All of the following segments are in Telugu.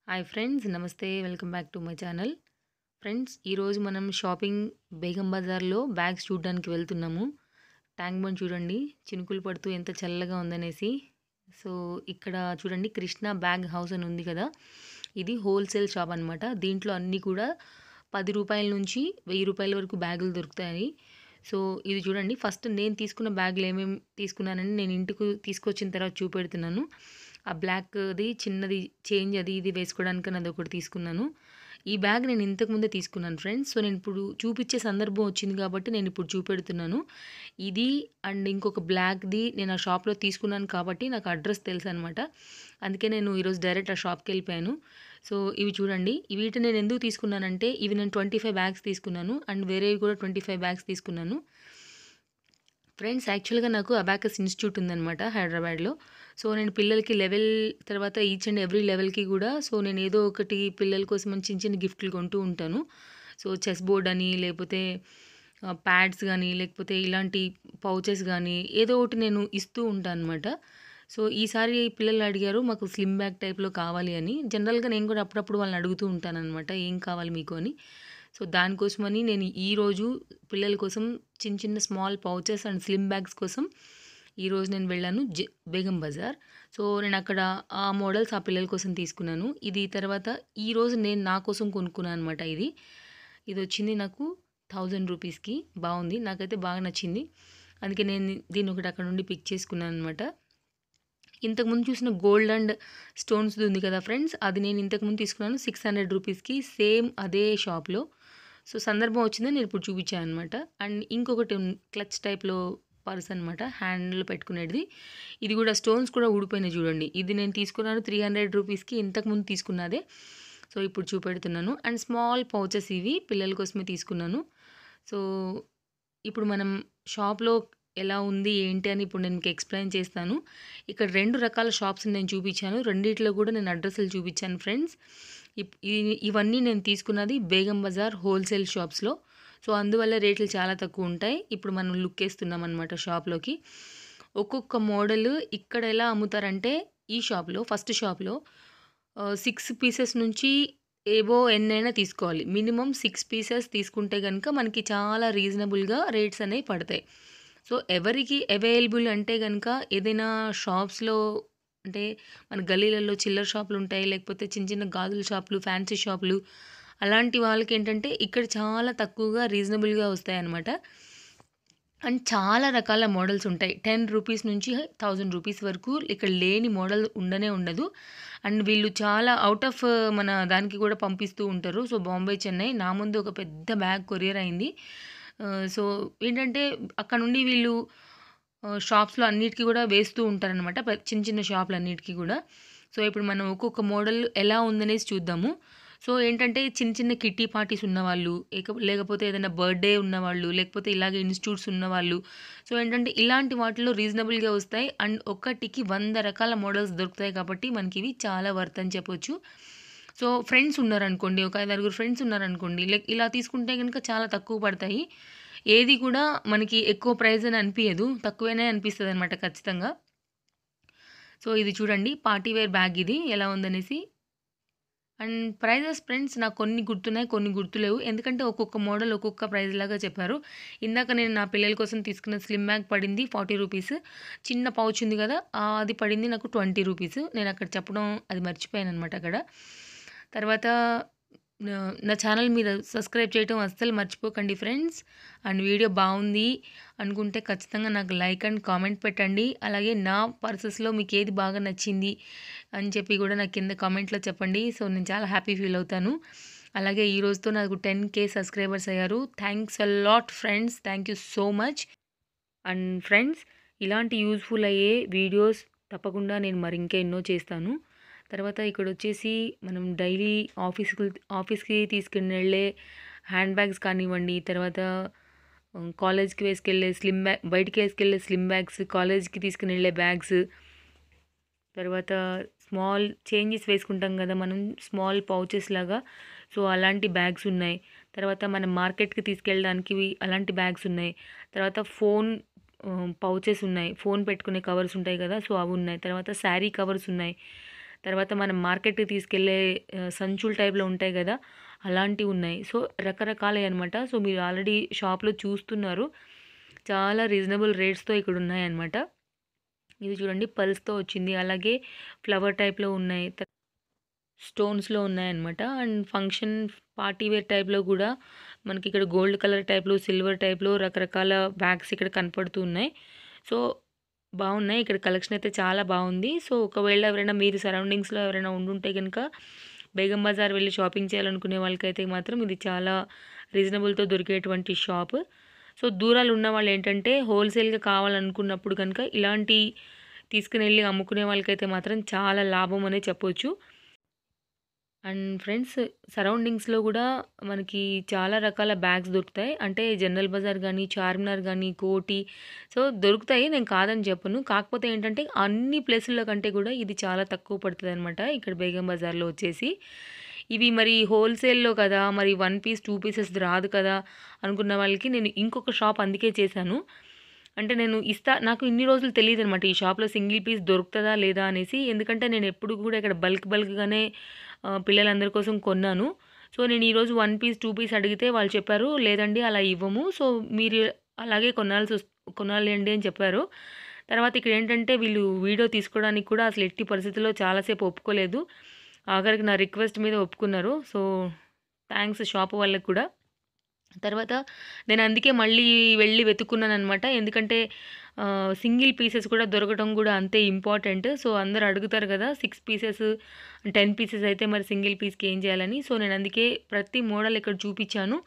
హాయ్ ఫ్రెండ్స్, నమస్తే. Welcome back to my channel. Friends, ఈరోజు మనం షాపింగ్ బేగం బజార్లో బ్యాగ్స్ చూడడానికి వెళ్తున్నాము. ట్యాంక్ బండ్ చూడండి, చినుకులు పడుతూ ఎంత చల్లగా ఉందనేసి. సో ఇక్కడ చూడండి, కృష్ణ బ్యాగ్ హౌస్ అని ఉంది కదా, ఇది హోల్సేల్ షాప్ అనమాట. దీంట్లో అన్నీ కూడా 10 రూపాయల నుంచి 1000 రూపాయల వరకు బ్యాగులు దొరుకుతాయి. సో ఇది చూడండి, ఫస్ట్ నేను తీసుకున్న బ్యాగులు ఏమేమి తీసుకున్నానని నేను ఇంటికి తీసుకొచ్చిన తర్వాత చూపెడుతున్నాను. ఆ బ్లాక్‌ది చిన్నది చేంజ్ అది ఇది వేసుకోవడానికని అదొకటి తీసుకున్నాను. ఈ బ్యాగ్ నేను ఇంతకుముందే తీసుకున్నాను ఫ్రెండ్స్. సో నేను ఇప్పుడు చూపిచ్చే సందర్భం వచ్చింది కాబట్టి నేను ఇప్పుడు చూపెడుతున్నాను. ఇది అండ్ ఇంకొక బ్లాక్‌ది నేను ఆ షాప్‌లో తీసుకున్నాను కాబట్టి నాకు అడ్రస్ తెలుసనమాట. అందుకే నేను ఈరోజు డైరెక్ట్ ఆ షాప్‌కెళ్ళిపోయాను. సో ఇవి చూడండి. వీటిని నేను ఎందుకు తీసుకున్నానంటే, ఇవి నేను 25 బ్యాగ్స్ తీసుకున్నాను అండ్ వేరేవి కూడా 25 బ్యాగ్స్ తీసుకున్నాను. ఫ్రెండ్స్, యాక్చువల్‌గా నాకు అబాకస్ ఇన్‌స్టిట్యూట్ ఉందనమాట హైదరాబాద్‌లో. సో నేను పిల్లలకి లెవెల్ తర్వాత ఈచ్ అండ్ ఎవ్రీ లెవెల్‌కి కూడా నేను ఏదో ఒకటి పిల్లల కోసం అని చిన్న చిన్న గిఫ్ట్‌లు కొంటూ ఉంటాను. సో చెస్ బోర్డ్ అని, లేకపోతే ప్యాడ్స్ గానీ, లేకపోతే ఇలాంటి పౌచెస్ గానీ ఏదో ఒకటి నేను ఇస్తూ ఉంటాననమాట. సో ఈసారి పిల్లలు అడిగారు, మాకు స్లిమ్ బ్యాగ్ టైప్‌లో కావాలి అని. జనరల్‌గా నేను కూడా అప్పుడప్పుడు వాళ్ళని అడుగుతూ ఉంటాననమాట, ఏం కావాలి మీకు అని. సో దానికోసమని నేను ఈరోజు పిల్లల కోసం చిన్న చిన్న small pouches and slim bags కోసం ఈరోజు నేను వెళ్ళాను బేగం బజార్. సో నేను అక్కడ ఆ మోడల్స్ ఆ పిల్లల కోసం తీసుకున్నాను. ఇది తర్వాత ఈరోజు నేను నా కోసం కొనుక్కున్నాను అనమాట. ఇది వచ్చింది నాకు 1000 రూపీస్కి. బాగుంది, నాకైతే బాగా నచ్చింది. అందుకే నేను దీన్ని ఒకటి అక్కడ నుండి పిక్ చేసుకున్నాను అనమాట. ఇంతకుముందు చూసిన గోల్డ్ అండ్ స్టోన్స్ది ఉంది కదా ఫ్రెండ్స్, అది నేను ఇంతకుముందు తీసుకున్నాను 600 రూపీస్కి, సేమ్ అదే షాప్లో. సో సందర్భం వచ్చిందని నేను ఇప్పుడు చూపించాను అనమాట. అండ్ ఇంకొకటి క్లచ్ టైప్లో పర్స్ అనమాట, హ్యాండ్లో పెట్టుకునేది. ఇది కూడా స్టోన్స్ కూడా ఊడిపోయినాయి చూడండి. ఇది నేను తీసుకున్నాను 300 రూపీస్కి, ఇంతకుముందు తీసుకున్నదే. సో ఇప్పుడు చూపెడుతున్నాను. అండ్ స్మాల్ పౌచెస్ ఇవి పిల్లల కోసమే తీసుకున్నాను. సో ఇప్పుడు మనం షాప్లో ఎలా ఉంది ఏంటి అని ఇప్పుడు నేను మీకు ఎక్స్ప్లెయిన్ చేస్తాను. ఇక్కడ 2 రకాల షాప్స్ని నేను చూపించాను. రెండిట్లో కూడా నేను అడ్రస్లు చూపించాను ఫ్రెండ్స్. ఇవన్నీ నేను తీసుకున్నది బేగం బజార్ హోల్సేల్ షాప్స్లో. సో అందువల్ల రేట్లు చాలా తక్కువ ఉంటాయి. ఇప్పుడు మనం లుక్ వేస్తున్నాం అనమాట షాప్లోకి. ఒక్కొక్క మోడల్ ఇక్కడ ఎలా అమ్ముతారంటే, ఈ షాప్లో ఫస్ట్ షాప్లో 6 పీసెస్ నుంచి ఏవో ఎన్నైనా తీసుకోవాలి. మినిమమ్ 6 పీసెస్ తీసుకుంటే గనుక మనకి చాలా రీజనబుల్‌గా రేట్స్ అనేవి పడతాయి. సో ఎవరికి అవైలబుల్ అంటే గనుక ఏదైనా షాప్స్‌లో, అంటే మన గల్లీలలో చిల్లర షాపులు ఉంటాయి, లేకపోతే చిన్న చిన్న గాజుల షాపులు, ఫ్యాన్సీ షాపులు, అలాంటి వాళ్ళకేంటంటే ఇక్కడ చాలా తక్కువగా రీజనబుల్‌గా వస్తాయన్నమాట. అండ్ చాలా రకాల మోడల్స్ ఉంటాయి. 10 రూపీస్ నుంచి 1000 రూపీస్ వరకు ఇక్కడ లేని మోడల్ ఉండనే ఉండదు. అండ్ వీళ్ళు చాలా ఔట్ ఆఫ్ మన దానికి కూడా పంపిస్తూ ఉంటారు. సో బాంబే, చెన్నై. నా ముందు ఒక పెద్ద బ్యాగ్ కొరియర్ అయింది. సో ఏంటంటే అక్కడ నుండి వీళ్ళు షాప్స్‌లో అన్నిటికి కూడా వేస్తూ ఉంటారనమాట, చిన్న చిన్న షాపులన్నిటికి కూడా. సో ఇప్పుడు మనం ఒక్కొక్క మోడల్ ఎలా ఉందనేసి చూద్దాము. సో ఏంటంటే చిన్న చిన్న కిట్టి పార్టీస్ ఉన్నవాళ్ళు, లేకపోతే ఏదైనా బర్త్‌డే ఉన్నవాళ్ళు, లేకపోతే ఇలాగే ఇన్‌స్టిట్యూట్స్ ఉన్నవాళ్ళు. సో ఏంటంటే ఇలాంటి వాటిలో రీజనబుల్‌గా వస్తాయి. అండ్ ఒక్కటికి 100 రకాల మోడల్స్ దొరుకుతాయి కాబట్టి మనకివి చాలా వర్త్ అని చెప్పొచ్చు. సో ఫ్రెండ్స్ ఉన్నారనుకోండి, ఒక 5, 6 ఫ్రెండ్స్ ఉన్నారనుకోండి, ఇలా తీసుకుంటే గనుక చాలా తక్కువ పడతాయి. ఏది కూడా మనకి ఎక్కువ ప్రైస్ అని అనిపియదు, తక్కువనే అనిపిస్తదనమాట ఖచ్చితంగా. సో ఇది చూడండి, పార్టీ వేర్ బ్యాగ్ ఇది ఎలా ఉందనేసి. అండ్ ప్రైజెస్ ఫ్రెండ్స్, నాకు కొన్ని గుర్తున్నాయి, కొన్ని గుర్తులేవు. ఎందుకంటే ఒక్కొక్క మోడల్ ఒక్కొక్క ప్రైస్ లాగా చెప్పారు. ఇందాక నేను నా పిల్లల కోసం తీసుకున్న స్లిమ్ బ్యాగ్ పడింది 40 రూపీస్. చిన్న పౌచ్ ఉంది కదా, అది పడింది నాకు 20 రూపీస్. నేను అక్కడ చెప్పడం అది మర్చిపోయాననమాట అక్కడ. తర్వాత నా ఛానల్ మీరు సబ్స్క్రైబ్ చేయడం అస్సలు మర్చిపోకండి ఫ్రెండ్స్. అండ్ వీడియో బాగుంది అనుకుంటే ఖచ్చితంగా నాకు లైక్ అండ్ కామెంట్ పెట్టండి. అలాగే నా పర్సెస్లో మీకు ఏది బాగా నచ్చింది అని చెప్పి కూడా నాకు కింద కామెంట్లో చెప్పండి. సో నేను చాలా హ్యాపీ ఫీల్ అవుతాను. అలాగే ఈ రోజుతో నాకు 10K సబ్స్క్రైబర్స్ అయ్యారు. Thanks a lot friends, thank you so much. And friends, ఇలాంటి యూజ్ఫుల్ అయ్యే వీడియోస్ తప్పకుండా నేను మరి ఇంకా ఎన్నో చేస్తాను. తర్వాత ఇక్కడ వచ్చేసి మనం డైలీ ఆఫీస్కి తీసుకుని వెళ్ళే హ్యాండ్ బ్యాగ్స్ కానివ్వండి, తర్వాత కాలేజ్కి వేసుకెళ్ళే బయటికి వేసుకెళ్ళే స్లిమ్ బ్యాగ్స్, కాలేజ్కి తీసుకుని వెళ్ళే బ్యాగ్స్, తర్వాత స్మాల్ చేంజెస్ వేసుకుంటాం కదా మనం, స్మాల్ పౌచెస్ లాగా. సో అలాంటి బ్యాగ్స్ ఉన్నాయి. తర్వాత మనం మార్కెట్కి తీసుకెళ్ళడానికి అలాంటి బ్యాగ్స్ ఉన్నాయి. తర్వాత ఫోన్ పౌచెస్ ఉన్నాయి, ఫోన్ పెట్టుకునే కవర్స్ ఉంటాయి కదా, సో అవి ఉన్నాయి. తర్వాత శారీ కవర్స్ ఉన్నాయి. తర్వాత మనం మార్కెట్‌కి తీసుకెళ్ళే సంచులు టైప్‌లో ఉంటాయి గదా! అలాంటివి ఉన్నాయి. సో, రకరకాలయి అనమాట. సో, మీరు ఆల్రెడీ షాప్‌లో చూస్తున్నారు. చాలా రీజనబుల్ రేట్స్‌తో ఇక్కడున్నాయన్నమాట. ఇది చూడండి పర్ల్స్‌తో వచ్చింది. అలాగే ఫ్లవర్ టైప్‌లో ఉన్నాయి. స్టోన్స్‌లో ఉన్నాయన్నమాట. అండ్ ఫంక్షన్ పార్టీ వేర్ టైప్‌లో గూడా మనకిక్కడ గోల్డ్ కలర్ టైప్‌లో, సిల్వర్ టైప్‌లో రకరకాల బ్యాగ్స్ ఇక్కడ కనపడుతూ ఉన్నాయి. సో, బావున్నాయి. ఇక్కడ కలెక్షన్ అయితే చాలా బావుంది. సో, ఒకవేళ ఎవరైనా మీరు సరౌండింగ్స్‌లో ఎవరైనా ఉండుంటే గనుక బేగం బజార్ వెళ్లి షాపింగ్ చేయాలనుకునే వాళ్ళకైతే మాత్రం ఇది చాలా రీజనబుల్‌తో దొరికేటువంటి షాప్. సో, దూరాలు ఉన్న వాళ్ళేంటంటే హోల్‌సేల్‌గా కావాలనుకున్నప్పుడు గనుక ఇలాంటి తీసుకొనెళ్ళి అమ్ముకునే వాళ్ళకైతే మాత్రం చాలా లాభం అనే చెప్పొచ్చు. అండ్ ఫ్రెండ్స్ సరౌండింగ్స్‌లో గూడా మనకి చాలా రకాల బ్యాగ్స్ దొరుకుతాయి. అంటే జనరల్ బజార్ గానీ, చార్మినార్ గానీ, కోటి సో, దొరుకుతాయి. నేను కాదని చెప్పను. కాకపోతే ఏంటంటే అన్ని ప్లేసుల్లో కంటే గూడా ఇది చాలా తక్కువ పడతదనమాట. ఇక్కడ బేగం బజార్‌లో వచ్చేసి. ఇవి మరి హోల్‌సేల్‌లో కదా! మరి 1 పీస్, 2 పీసెస్‌ది రాదు కదా! అనుకున్న వాళ్ళకి నేను ఇంకొక షాప్ అందుకే చేశాను. అంటే నేను నాకు ఇన్ని రోజులు తెలీదనమాట. ఈ షాప్‌లో సింగిల్ పీస్ దొరుకుతదా? లేదా? అనేసి. ఎందుకంటే నేను ఎప్పుడు కూడా ఇక్కడ బల్క్‌గానే పిల్లలందరి కోసం కొన్నాను. సో, నేను ఈరోజు 1 పీస్, 2 పీస్ అడిగితే వాళ్ళు చెప్పారు, "లేదండి అలా ఇవ్వము. సో, మీరు అలాగే కొనాలండి" అని చెప్పారు. తర్వాత ఇక్కడేంటంటే వీళ్ళు వీడియో తీసుకోవడానికి కూడా అసలు ఎట్టి పరిస్థితుల్లో చాలా సేపు ఒప్పుకోలేదు. ఆఖరికి నా రిక్వెస్ట్ మీద ఒప్పుకున్నారు. సో, థాంక్స్ షాప్ వాళ్ళకి కూడా. తర్వాత నేను అందుకే మళ్ళీ వెళ్లి వెతుక్కున్నాననమాట. ఎందుకంటే సింగిల్ పీసెస్ కూడా దొరకడం కూడా అంతే ఇంపార్టెంట్. సో, అందరూ అడుగుతారు గదా! 6 పీసెస్, 10 పీసెస్ అయితే మరి సింగిల్ పీస్‌కి ఏం చేయాలని. సో, నేను అందుకే ప్రతి మోడల్ ఇక్కడ చూపిచ్చాను.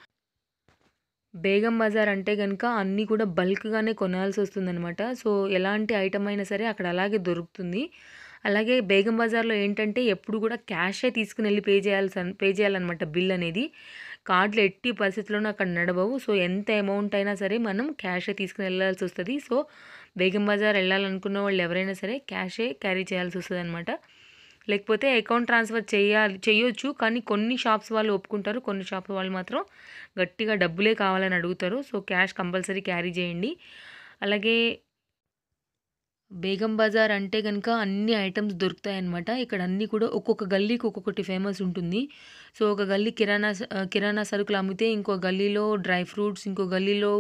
బేగం బజార్ అంటే గనుక అన్నీ కూడా బల్క్‌గానే కొనాల్సొస్తుందనమాట. సో, ఎలాంటి ఐటెమ్ అయినా సరే అక్కడ అలాగే దొరుకుతుంది. అలాగే బేగం బజార్‌లో ఏంటంటే ఎప్పుడు కూడా క్యాషే తీసుకొనెళ్ళి పే చేయాలనమాట బిల్ అనేది. కార్డ్‌లు ఎట్టి పరిస్థితిలోనూ అక్కడ నడవవు. సో, ఎంత అమౌంట్ అయినా సరే మనం క్యాషే తీసుకొని ఎళ్ళాల్సొస్తది. సో, బేగం బజార్ ఎళ్ళాలనుకున్న వాళ్ళు ఎవరైనా సరే క్యాషే క్యారీ చేయాల్సొస్తదనమాట. లేకపోతే అకౌంట్ ట్రాన్స్‌ఫర్ చెయ్యొచ్చు. కానీ కొన్ని షాప్స్ వాళ్ళు ఒప్పుకుంటారు. కొన్ని షాప్స్ వాళ్ళు మాత్రం గట్టిగా డబ్బులే కావాలని అడుగుతారు. సో, క్యాష్ కంపల్సరీ క్యారీ చేయండి. అలాగే బేగం బజార్ అంటే గనుక అన్ని ఐటెమ్స్ దొరుకుతాయన్నమాట. ఇక్కడ అన్నీ కూడా ఒక్కొక్క గల్లీకి ఒక్కొక్కటి ఫేమస్ ఉంటుంది. సో, ఒక గల్లీ కిరాణా సరుకులు అమ్మితే, ఇంకో గల్లీలో డ్రై ఫ్రూట్స్, ఇంకో గల్లీలో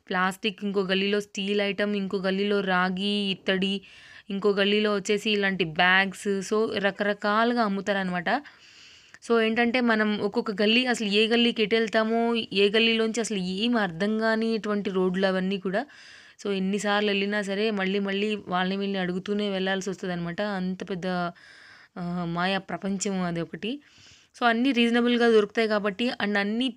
ప్లాస్టిక్, ఇంకో గల్లీలో స్టీల్ ఐటెమ్, ఇంకో గల్లీలో రాగి, ఇత్తడి, ఇంకో గల్లీలో వచ్చేసి ఇలాంటి బ్యాగ్స్. సో, రకరకాలుగా అమ్ముతారనమాట. సో, ఏంటంటే మనం ఒక్కొక్క గల్లీ అసలు ఏ గల్లీకి ఎటెళ్తామో, ఏ గల్లీలోంచి అసలు ఏమి అర్థం కానిటువంటి రోడ్లు అవన్నీ కూడా. సో, ఎన్ని సార్లు ఎళ్ళినా సరే మళ్ళీ మళ్ళీ వాళ్ళని వీళ్ళని అడుగుతూనే వెళ్ళాల్సొస్తదనమాట. అంత పెద్ద మాయా ప్రపంచం అదొకటి. సో, అన్నీ రీజనబుల్‌గా దొరుకుతాయి కాబట్టి అండ్ అన్నీ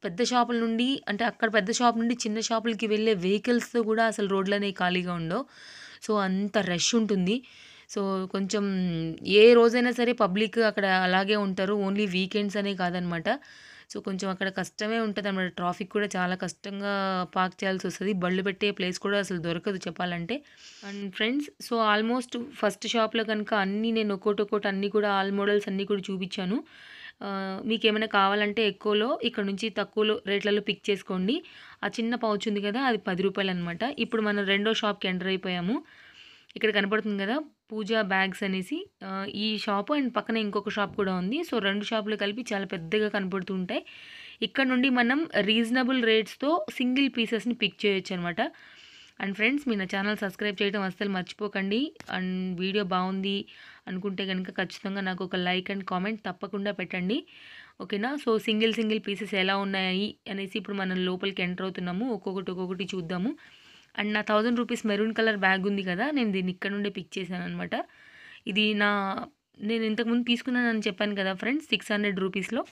పెద్ద షాపుల నుండి అంటే అక్కడ పెద్ద షాప్ నుండి చిన్న షాపులకి వెళ్ళే వెహికల్స్‌తో కూడా అసలు రోడ్లనేవి ఖాళీగా ఉండవు. సో, అంత రష్ ఉంటుంది. సో, కొంచెం ఏ రోజైనా సరే పబ్లిక్ అక్కడ అలాగే ఉంటారు. ఓన్లీ వీకెండ్స్ అనే కాదనమాట. సో, కొంచెం అక్కడ కష్టమే ఉంటదనమాట. ట్రాఫిక్ కూడా చాలా కష్టంగా పార్క్ చేయాల్సొస్తది. బళ్ళు పెట్టే ప్లేస్ కూడా అసలు దొరకదు చెప్పాలంటే. And friends so, almost first షాప్‌లో కనుక అన్నీ నేను ఒక్కోటొక్కోటి అన్నీ కూడా ఆల్ మోడల్స్ అన్నీ కూడా చూపిచ్చాను. మీకేమైనా కావాలంటే ఎక్కువలో ఇక్కడ నుంచి తక్కువలో రేట్లలో పిక్ చేసుకోండి. ఆ చిన్న పౌచ్ ఉంది కదా! అది రూ. 10 ఇప్పుడు మనం రెండో షాప్‌కి ఎంటర్ అయిపోయాము. ఇక్కడ కనపడుతుంది గదా! పూజా బ్యాగ్స్ అనేసి. ఈ షాపు అండ్ పక్కన ఇంకొక షాప్ కూడా ఉంది. సో, 2 షాపులు కలిపి చాలా పెద్దగా కనపడుతూ ఉంటాయి. ఇక్కడ నుండి మనం రీజనబుల్ రేట్స్‌తో సింగిల్ పీసెస్‌ని పిక్ చేయొచ్చనమాట. అండ్ ఫ్రెండ్స్ మీరు నా ఛానల్ సబ్స్క్రైబ్ చేయడం అస్సలు మర్చిపోకండి. అండ్ వీడియో బావుంది అనుకుంటే గనుక ఖచ్చితంగా నాకు ఒక లైక్ అండ్ కామెంట్ తప్పకుండా పెట్టండి. ఓకేనా? సో, సింగిల్ పీసెస్ ఎలా ఉన్నాయి అనేసి ఇప్పుడు మనం లోపలికి ఎంటర్ అవుతున్నాము. ఒక్కొక్కటి చూద్దాము. అండ్ నా రూ. 1000 మెరూన్ కలర్ బ్యాగ్ ఉంది కదా! నేను దీన్ని ఇక్కడ నుండే పిక్ చేశాననమాట. ఇది నేను ఇంతకుముందు తీసుకున్నానని చెప్పాను కదా ఫ్రెండ్స్ 600 రూపీస్‌లో.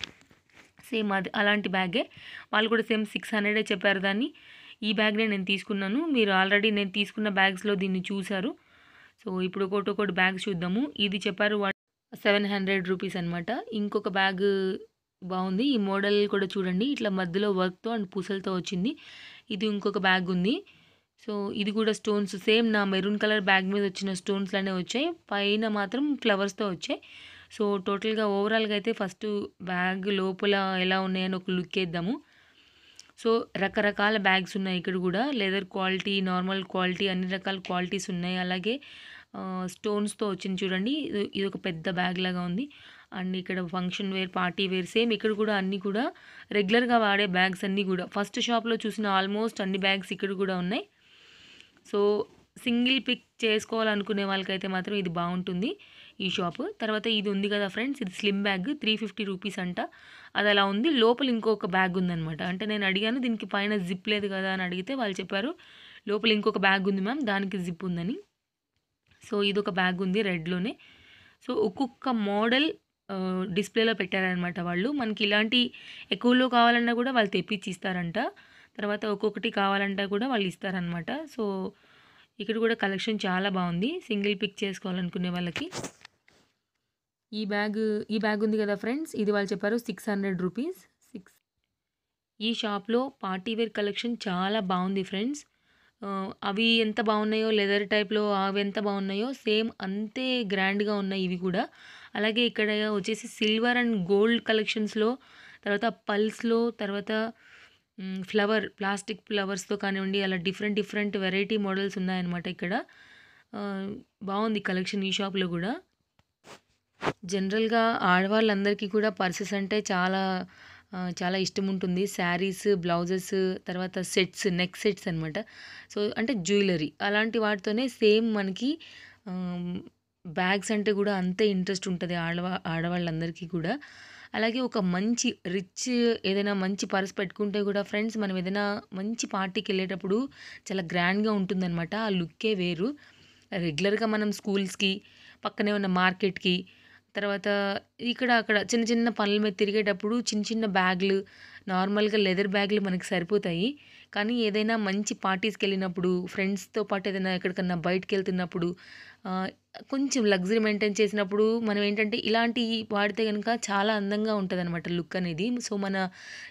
సేమ్ అది అలాంటి బ్యాగే. వాళ్ళు కూడా సేమ్ 600 చెప్పారు దాన్ని. ఈ బ్యాగ్‌నే నేను తీసుకున్నాను. మీరు ఆల్రెడీ నేను తీసుకున్న బ్యాగ్స్‌లో దీన్ని చూసారు. సో, ఇప్పుడు ఒక్కొక్కటి బ్యాగ్స్ చూద్దాము. ఇది చెప్పారు 700 రూపీస్ అనమాట. ఇంకొక బ్యాగ్ బావుంది. ఈ మోడల్ కూడా చూడండి. ఇట్లా మధ్యలో వర్క్‌తో అండ్ పూసలతో వచ్చింది. ఇది ఇంకొక బ్యాగ్ ఉంది. సో, ఇది కూడా స్టోన్స్ సేమ్ నా మెరూన్ కలర్ బ్యాగ్ మీద వచ్చిన స్టోన్స్‌లానే వచ్చాయి. పైన మాత్రం ఫ్లవర్స్‌తో వచ్చాయి. సో, టోటల్‌గా ఓవరాల్‌గా అయితే ఫస్ట్ బ్యాగ్ లోపల ఎలా ఉన్నాయని ఒక లుక్ ఏద్దాము. సో, రకరకాల బ్యాగ్స్ ఉన్నాయి ఇక్కడ గూడా. లెదర్ క్వాలిటీ, నార్మల్ క్వాలిటీ అన్ని రకాల క్వాలిటీస్ ఉన్నాయి. అలాగే స్టోన్స్‌తో వచ్చింది చూడండి. ఇదొక పెద్ద బ్యాగ్ లాగా ఉంది. అండ్ ఇక్కడ function wear, party wear same ఇక్కడ కూడా అన్నీ కూడా రెగ్యులర్‌గా వాడే బ్యాగ్స్ అన్నీ కూడా ఫస్ట్ షాప్‌లో చూసిన ఆల్మోస్ట్ అన్ని బ్యాగ్స్ ఇక్కడ కూడా ఉన్నాయి. సో సింగిల్ పిక్ చేసుకోవాలనుకునే వాళ్ళకైతే మాత్రం ఇది బాగుంటుంది ఈ షాపు. తర్వాత ఇది ఉంది కదా ఫ్రెండ్స్, ఇది స్లిమ్ బ్యాగ్ 350 రూపీస్ అంట. అది అలా ఉంది. లోపల ఇంకొక బ్యాగ్ ఉందనమాట. అంటే నేను అడిగాను దీనికి పైన జిప్ లేదు కదా అని అడిగితే వాళ్ళు చెప్పారు లోపల ఇంకొక బ్యాగ్ ఉంది మ్యామ్, దానికి జిప్ ఉందని. సో ఇదొక బ్యాగ్ ఉంది రెడ్లోనే. సో ఒక్కొక్క మోడల్ డిస్ప్లేలో పెట్టారనమాట వాళ్ళు. మనకి ఇలాంటి ఎక్కువలో కావాలన్నా కూడా వాళ్ళు తెప్పించి ఇస్తారంట. తర్వాత ఒక్కొక్కటి కావాలంటే కూడా వాళ్ళు ఇస్తారనమాట. సో ఇక్కడ కూడా కలెక్షన్ చాలా బాగుంది సింగిల్ పిక్ చేసుకోవాలనుకునే వాళ్ళకి. ఈ బ్యాగ్ ఉంది కదా ఫ్రెండ్స్, ఇది వాళ్ళు చెప్పారు 600 రూపీస్. ఈ షాప్లో పార్టీ వేర్ కలెక్షన్ చాలా బాగుంది ఫ్రెండ్స్. అవి ఎంత బాగున్నాయో లెదర్ టైప్లో అవి ఎంత బాగున్నాయో సేమ్ అంతే గ్రాండ్గా ఉన్నాయి ఇవి కూడా. అలాగే ఇక్కడ వచ్చేసి సిల్వర్ అండ్ గోల్డ్ కలెక్షన్స్లో, తర్వాత పల్స్లో, తర్వాత ప్లాస్టిక్ ఫ్లవర్స్తో కానివ్వండి, అలా డిఫరెంట్ వెరైటీ మోడల్స్ ఉన్నాయన్నమాట ఇక్కడ. బాగుంది కలెక్షన్ ఈ షాప్లో కూడా. జనరల్గా ఆడవాళ్ళందరికీ కూడా పర్సెస్ అంటే చాలా ఇష్టం ఉంటుంది. శారీస్, బ్లౌజెస్, తర్వాత సెట్స్, నెక్ సెట్స్ అనమాట. సో అంటే జ్యువెలరీ అలాంటి వాటితోనే సేమ్ మనకి బ్యాగ్స్ అంటే కూడా అంతే ఇంట్రెస్ట్ ఉంటుంది ఆడవాళ్ళందరికీ కూడా. అలాగే ఒక మంచి రిచ్ ఏదైనా మంచి పర్స్ పెట్టుకుంటే కూడా ఫ్రెండ్స్ మనం ఏదైనా మంచి పార్టీకి వెళ్ళేటప్పుడు చాలా గ్రాండ్గా ఉంటుందన్నమాట. ఆ లుక్కే వేరు. రెగ్యులర్గా మనం స్కూల్స్కి, పక్కనే ఉన్న మార్కెట్కి, తర్వాత ఇక్కడ అక్కడ చిన్న పనుల మీద తిరిగేటప్పుడు చిన్న బ్యాగులు, నార్మల్గా లెదర్ బ్యాగులు మనకి సరిపోతాయి. కానీ ఏదైనా మంచి పార్టీస్కి వెళ్ళినప్పుడు, ఫ్రెండ్స్తో పాటు ఏదైనా ఎక్కడికన్నా బయటకు వెళ్తున్నప్పుడు, కొంచెం లగ్జరీ మెయింటైన్ చేసినప్పుడు మనం ఏంటంటే ఇలాంటివి వాడితే కనుక చాలా అందంగా ఉంటుంది అనమాట లుక్ అనేది. సో మన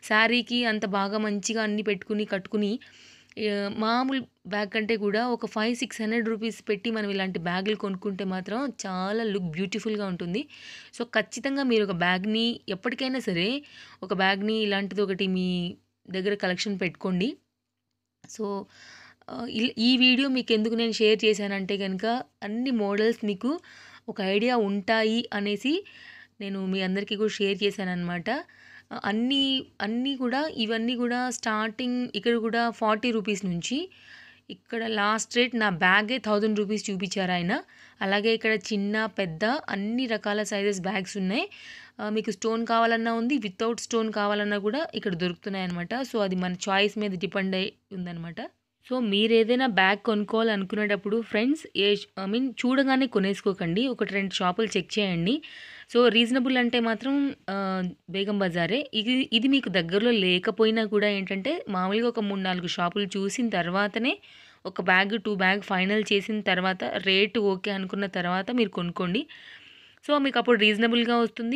శారీకి అంత బాగా మంచిగా అన్నీ పెట్టుకుని కట్టుకుని మామూలు బ్యాగ్ కంటే కూడా ఒక 500-600 రూపీస్ పెట్టి మనం ఇలాంటి బ్యాగులు కొనుక్కుంటే మాత్రం చాలా లుక్ బ్యూటిఫుల్గా ఉంటుంది. సో ఖచ్చితంగా మీరు ఒక బ్యాగ్ని ఎప్పటికైనా సరే ఒక బ్యాగ్ని ఇలాంటిది ఒకటి మీ దగ్గర కలెక్షన్ పెట్టుకోండి. సో ఈ వీడియో మీకు ఎందుకు నేను షేర్ చేశానంటే కనుక అన్ని మోడల్స్ మీకు ఒక ఐడియా ఉంటాయి అనేసి నేను మీ అందరికీ కూడా షేర్ చేశాను అనమాట. అన్నీ కూడా ఇవన్నీ కూడా స్టార్టింగ్ ఇక్కడ కూడా 40 రూపీస్ నుంచి, ఇక్కడ లాస్ట్ రేట్ నా బ్యాగే 1000 రూపీస్ చూపించారు ఆయన. అలాగే ఇక్కడ చిన్న పెద్ద అన్ని రకాల సైజెస్ బ్యాగ్స్ ఉన్నాయి. మీకు స్టోన్ కావాలన్నా ఉంది, వితౌట్ స్టోన్ కావాలన్నా కూడా ఇక్కడ దొరుకుతున్నాయి అనమాట. సో అది మన చాయిస్ మీద డిపెండ్ అయి ఉందన్నమాట. సో మీరు ఏదైనా బ్యాగ్ కొనుక్కోవాలనుకునేటప్పుడు ఫ్రెండ్స్ చూడగానే కొనేసుకోకండి. 1-2 షాపులు చెక్ చేయండి. సో రీజనబుల్ అంటే మాత్రం బేగం బజారే. ఇది మీకు దగ్గరలో లేకపోయినా కూడా ఏంటంటే మామూలుగా ఒక 3-4 షాపులు చూసిన తర్వాతనే ఒక బ్యాగ్ 2 బ్యాగ్ ఫైనల్ చేసిన తర్వాత రేటు ఓకే అనుకున్న తర్వాత మీరు కొనుక్కోండి. సో మీకు అప్పుడు రీజనబుల్గా వస్తుంది.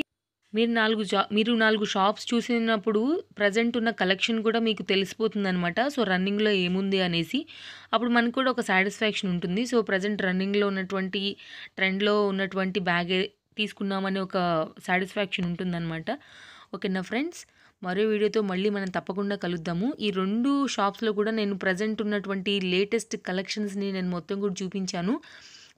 మీరు 4 షాప్స్ చూసినప్పుడు ప్రజెంట్ ఉన్న కలెక్షన్ కూడా మీకు తెలిసిపోతుందనమాట. సో రన్నింగ్లో ఏముంది అనేసి అప్పుడు మనకు కూడా ఒక సాటిస్ఫాక్షన్ ఉంటుంది. సో ప్రజెంట్ రన్నింగ్లో ఉన్నటువంటి ట్రెండ్లో ఉన్నటువంటి బ్యాగే తీసుకున్నామని ఒక సాటిస్ఫాక్షన్ ఉంటుందన్నమాట. ఓకేనా ఫ్రెండ్స్, మరో వీడియోతో మళ్ళీ మనం తప్పకుండా కలుద్దాము. ఈ 2 షాప్స్లో కూడా నేను ప్రజెంట్ ఉన్నటువంటి లేటెస్ట్ కలెక్షన్స్ని నేను మొత్తం కూడా చూపించాను.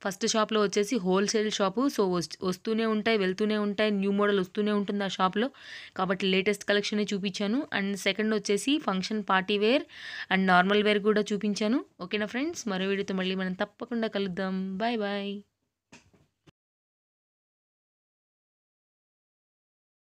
ఫస్ట్ షాప్లో వచ్చేసి హోల్సేల్ షాపు. సో వస్తూనే ఉంటాయి, వెళ్తూనే ఉంటాయి, న్యూ మోడల్ వస్తూనే ఉంటుంది ఆ షాప్లో, కాబట్టి లేటెస్ట్ కలెక్షనే చూపించాను. అండ్ సెకండ్ వచ్చేసి function party wear and normal wear కూడా చూపించాను. ఓకేనా ఫ్రెండ్స్, మరో వీడియోతో మళ్ళీ మనం తప్పకుండా కలుద్దాం. Bye bye.